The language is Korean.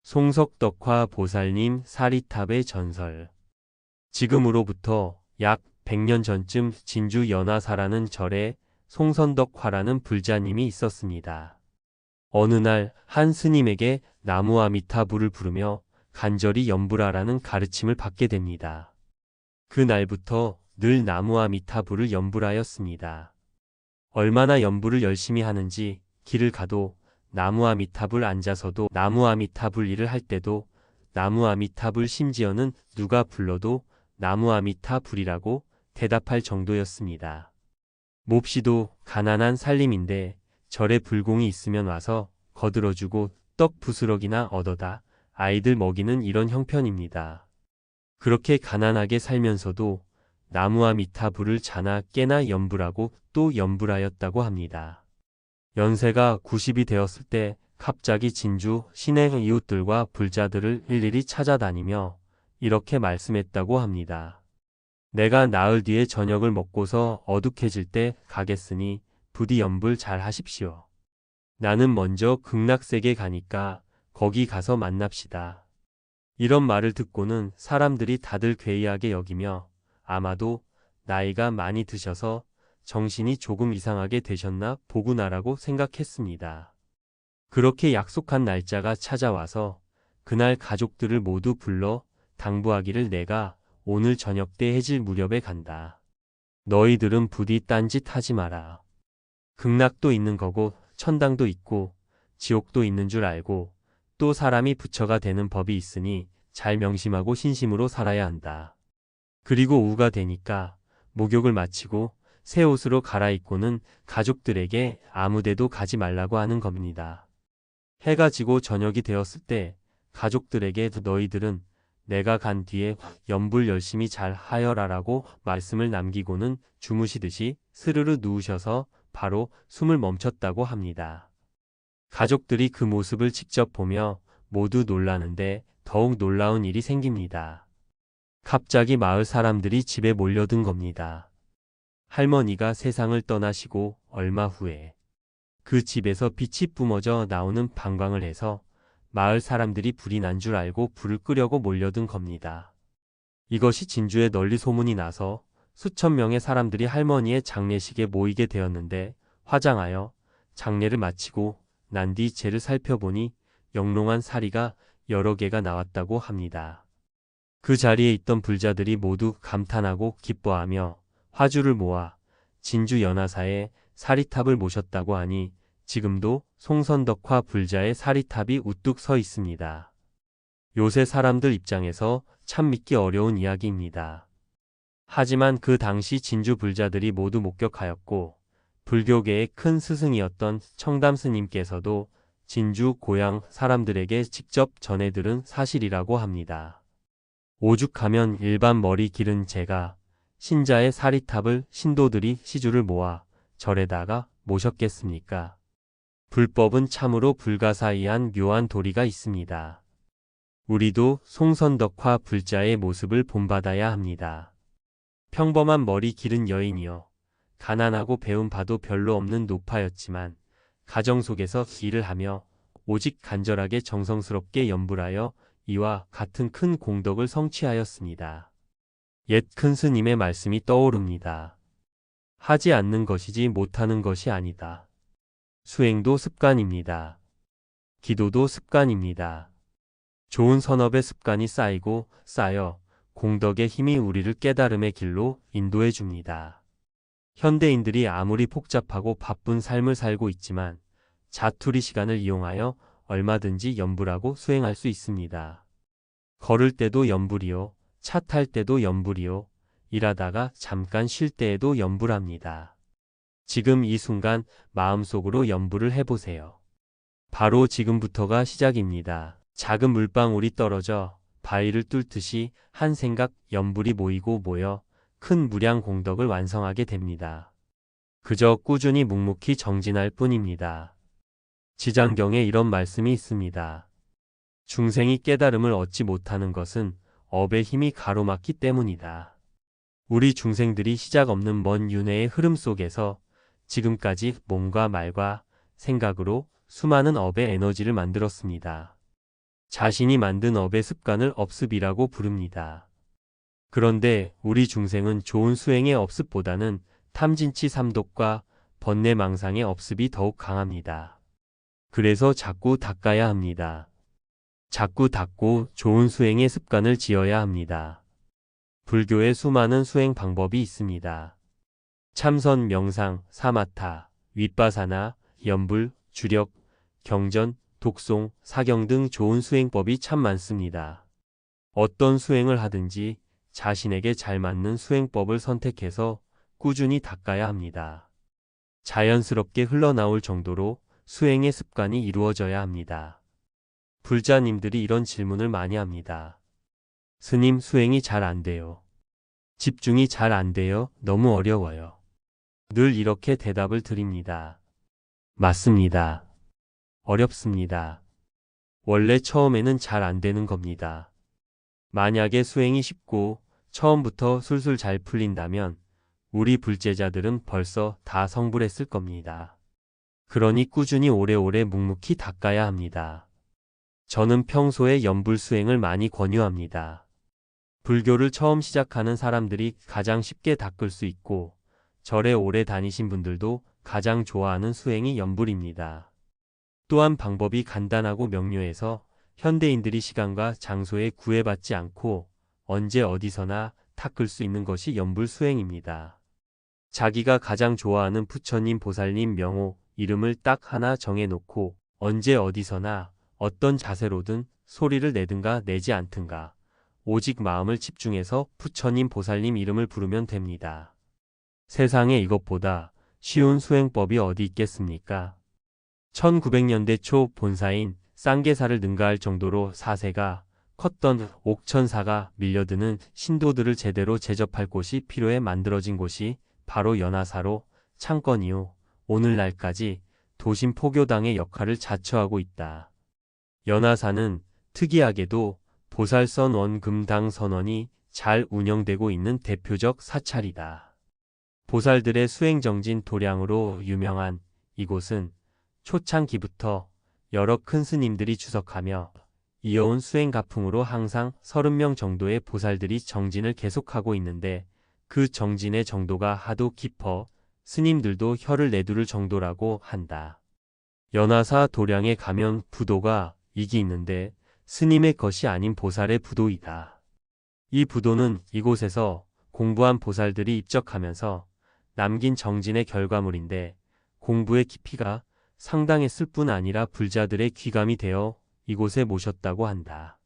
송석덕화 보살님 사리탑의 전설. 지금으로부터 약 100년 전쯤 진주 연화사라는 절에 송선덕화라는 불자님이 있었습니다. 어느 날 한 스님에게 나무 아미타불을 부르며 간절히 연불하라는 가르침을 받게 됩니다. 그날부터 늘 나무 아미타불을 연불하였습니다. 얼마나 연불을 열심히 하는지 길을 가도 나무 아미타불 앉아서도 나무 아미타불 일을 할 때도 나무 아미타불 심지어는 누가 불러도 나무 아미타불이라고 대답할 정도였습니다. 몹시도 가난한 살림인데 절에 불공이 있으면 와서 거들어주고 떡 부스럭이나 얻어다 아이들 먹이는 이런 형편입니다. 그렇게 가난하게 살면서도 나무 아미타불을 자나 깨나 연불하고 또 연불하였다고 합니다. 연세가 90이 되었을 때 갑자기 진주 시내 이웃들과 불자들을 일일이 찾아다니며 이렇게 말씀했다고 합니다. 내가 나흘 뒤에 저녁을 먹고서 어둑해질 때 가겠으니 부디 연불 잘 하십시오. 나는 먼저 극락세계 가니까 거기 가서 만납시다. 이런 말을 듣고는 사람들이 다들 괴이하게 여기며 아마도 나이가 많이 드셔서 정신이 조금 이상하게 되셨나 보구나라고 생각했습니다. 그렇게 약속한 날짜가 찾아와서 그날 가족들을 모두 불러 당부하기를 내가 오늘 저녁 때 해질 무렵에 간다. 너희들은 부디 딴짓 하지 마라. 극락도 있는 거고 천당도 있고 지옥도 있는 줄 알고 또 사람이 부처가 되는 법이 있으니 잘 명심하고 신심으로 살아야 한다. 그리고 오후가 되니까 목욕을 마치고 새 옷으로 갈아입고는 가족들에게 아무데도 가지 말라고 하는 겁니다. 해가 지고 저녁이 되었을 때 가족들에게 너희들은 내가 간 뒤에 연불 열심히 잘 하여라라고 말씀을 남기고는 주무시듯이 스르르 누우셔서 바로 숨을 멈췄다고 합니다. 가족들이 그 모습을 직접 보며 모두 놀라는데 더욱 놀라운 일이 생깁니다. 갑자기 마을 사람들이 집에 몰려든 겁니다. 할머니가 세상을 떠나시고 얼마 후에 그 집에서 빛이 뿜어져 나오는 방광을 해서 마을 사람들이 불이 난 줄 알고 불을 끄려고 몰려든 겁니다. 이것이 진주에 널리 소문이 나서 수천 명의 사람들이 할머니의 장례식에 모이게 되었는데 화장하여 장례를 마치고 난 뒤 재를 살펴보니 영롱한 사리가 여러 개가 나왔다고 합니다. 그 자리에 있던 불자들이 모두 감탄하고 기뻐하며 화주를 모아 진주 연화사에 사리탑을 모셨다고 하니 지금도 송선덕화 불자의 사리탑이 우뚝 서 있습니다. 요새 사람들 입장에서 참 믿기 어려운 이야기입니다. 하지만 그 당시 진주 불자들이 모두 목격하였고 불교계의 큰 스승이었던 청담 스님께서도 진주 고향 사람들에게 직접 전해 들은 사실이라고 합니다. 오죽하면 일반 머리 기른 제가 신자의 사리탑을 신도들이 시주를 모아 절에다가 모셨겠습니까? 불법은 참으로 불가사의한 묘한 도리가 있습니다. 우리도 송선덕화 불자의 모습을 본받아야 합니다. 평범한 머리 기른 여인이요. 가난하고 배운 바도 별로 없는 노파였지만 가정 속에서 일을 하며 오직 간절하게 정성스럽게 연불하여 이와 같은 큰 공덕을 성취하였습니다. 옛 큰 스님의 말씀이 떠오릅니다. 하지 않는 것이지 못하는 것이 아니다. 수행도 습관입니다. 기도도 습관입니다. 좋은 선업의 습관이 쌓이고 쌓여 공덕의 힘이 우리를 깨달음의 길로 인도해 줍니다. 현대인들이 아무리 복잡하고 바쁜 삶을 살고 있지만 자투리 시간을 이용하여 얼마든지 연불하고 수행할 수 있습니다. 걸을 때도 연불이요. 차 탈 때도 연불이요. 일하다가 잠깐 쉴 때에도 연불합니다. 지금 이 순간 마음속으로 연불을 해보세요. 바로 지금부터가 시작입니다. 작은 물방울이 떨어져 바위를 뚫듯이 한 생각 연불이 모이고 모여 큰 무량 공덕을 완성하게 됩니다. 그저 꾸준히 묵묵히 정진할 뿐입니다. 지장경에 이런 말씀이 있습니다. 중생이 깨달음을 얻지 못하는 것은 업의 힘이 가로막기 때문이다. 우리 중생들이 시작 없는 먼 윤회의 흐름 속에서 지금까지 몸과 말과 생각으로 수많은 업의 에너지를 만들었습니다. 자신이 만든 업의 습관을 업습이라고 부릅니다. 그런데 우리 중생은 좋은 수행의 업습보다는 탐진치 삼독과 번뇌망상의 업습이 더욱 강합니다. 그래서 자꾸 닦아야 합니다. 자꾸 닦고 좋은 수행의 습관을 지어야 합니다. 불교에 수많은 수행 방법이 있습니다. 참선, 명상, 사마타, 윗바사나, 연불, 주력, 경전, 독송, 사경 등 좋은 수행법이 참 많습니다. 어떤 수행을 하든지 자신에게 잘 맞는 수행법을 선택해서 꾸준히 닦아야 합니다. 자연스럽게 흘러나올 정도로 수행의 습관이 이루어져야 합니다. 불자님들이 이런 질문을 많이 합니다. 스님, 수행이 잘 안 돼요. 집중이 잘 안 돼요. 너무 어려워요. 늘 이렇게 대답을 드립니다. 맞습니다. 어렵습니다. 원래 처음에는 잘 안 되는 겁니다. 만약에 수행이 쉽고 처음부터 술술 잘 풀린다면 우리 불제자들은 벌써 다 성불했을 겁니다. 그러니 꾸준히 오래오래 묵묵히 닦아야 합니다. 저는 평소에 연불 수행을 많이 권유합니다. 불교를 처음 시작하는 사람들이 가장 쉽게 닦을 수 있고 절에 오래 다니신 분들도 가장 좋아하는 수행이 연불입니다. 또한 방법이 간단하고 명료해서 현대인들이 시간과 장소에 구애받지 않고 언제 어디서나 닦을 수 있는 것이 연불 수행입니다. 자기가 가장 좋아하는 부처님, 보살님 명호, 이름을 딱 하나 정해놓고 언제 어디서나 어떤 자세로든 소리를 내든가 내지 않든가 오직 마음을 집중해서 부처님, 보살님 이름을 부르면 됩니다. 세상에 이것보다 쉬운 수행법이 어디 있겠습니까? 1900년대 초 본사인 쌍계사를 능가할 정도로 사세가 컸던 옥천사가 밀려드는 신도들을 제대로 제접할 곳이 필요해 만들어진 곳이 바로 연화사로 창건 이후 오늘날까지 도심 포교당의 역할을 자처하고 있다. 연화사는 특이하게도 보살선 원금당 선원이 잘 운영되고 있는 대표적 사찰이다. 보살들의 수행정진 도량으로 유명한 이곳은 초창기부터 여러 큰 스님들이 주석하며 이어온 수행 가풍으로 항상 30명 정도의 보살들이 정진을 계속하고 있는데 그 정진의 정도가 하도 깊어 스님들도 혀를 내두를 정도라고 한다. 연화사 도량에 가면 부도가 이기 있는데 스님의 것이 아닌 보살의 부도이다. 이 부도는 이곳에서 공부한 보살들이 입적하면서 남긴 정진의 결과물인데 공부의 깊이가 상당했을 뿐 아니라 불자들의 귀감이 되어 이곳에 모셨다고 한다.